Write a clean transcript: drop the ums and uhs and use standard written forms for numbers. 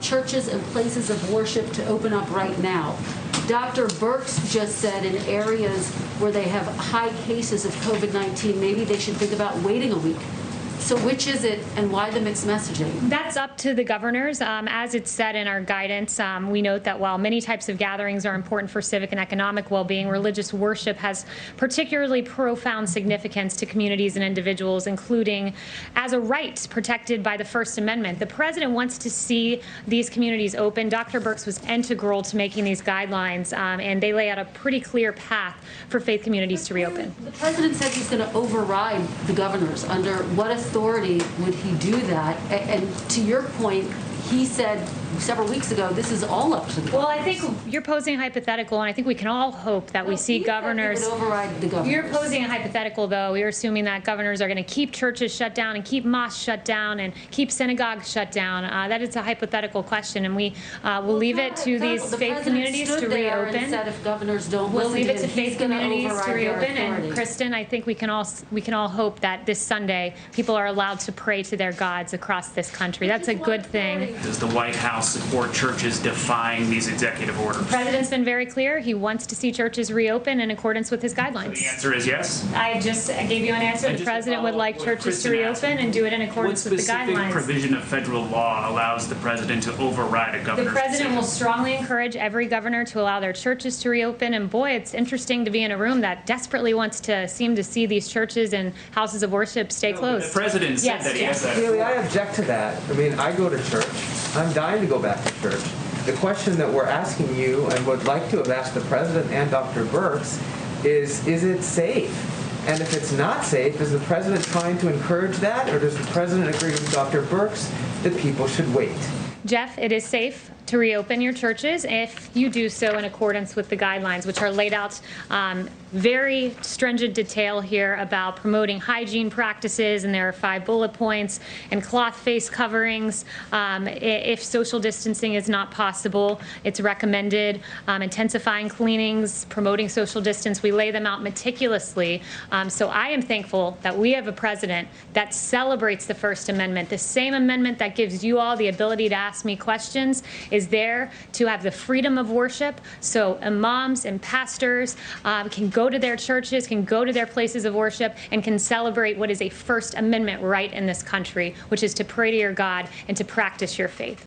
churches and places of worship to open up right now. Dr. Birx just said in areas where they have high cases of COVID-19, maybe they should think about waiting a week. So which is it, and why the mixed messaging? That's up to the governors. As it's said in our guidance, we note that while many types of gatherings are important for civic and economic well-being, religious worship has particularly profound significance to communities and individuals, including as a right protected by the First Amendment. The president wants to see these communities open. Dr. Birx was integral to making these guidelines, and they lay out a pretty clear path for faith communities to reopen. The president says he's going to override the governors. Under what authority would he do that? And to your point, he said several weeks ago, this is all up to the governors. Well, I think you're posing a hypothetical, and I think we can all hope that we see governors. Would override the governors. You're posing a hypothetical, though. You're assuming that governors are going to keep churches shut down and keep mosques shut down and keep synagogues shut down. That is a hypothetical question, and we will leave it to these faith communities to reopen. Said if governors don't we'll listen leave it to him, faith communities to reopen. And Kristen, I think we can all hope that this Sunday people are allowed to pray to their gods across this country. That's a good thing. Does the White House support churches defying these executive orders? The president's been very clear. He wants to see churches reopen in accordance with his guidelines. So the answer is yes? I just gave you an answer. The president would like churches to reopen and do it in accordance with the guidelines. What specific provision of federal law allows the president to override a governor's The president will decision? strongly encourage every governor to allow their churches to reopen. And boy, it's interesting to be in a room that desperately wants to seem to see these churches and houses of worship stay closed. The president said that he has that. Haley, I object to that. I mean, I go to church. I'm dying to go back to church. The question that we're asking you and would like to have asked the president and Dr. Birx is it safe? And if it's not safe, is the president trying to encourage that, or does the president agree with Dr. Birx that people should wait? Jeff, it is safe to reopen your churches if you do so in accordance with the guidelines, which are laid out very stringent detail here about promoting hygiene practices, and there are 5 bullet points, and cloth face coverings. If social distancing is not possible, it's recommended. Intensifying cleanings, promoting social distance, we lay them out meticulously. So I am thankful that we have a president that celebrates the First Amendment. The same amendment that gives you all the ability to ask me questions is there to have the freedom of worship, so imams and pastors can go to their churches, can go to their places of worship, and can celebrate what is a First Amendment right in this country, which is to pray to your God and to practice your faith.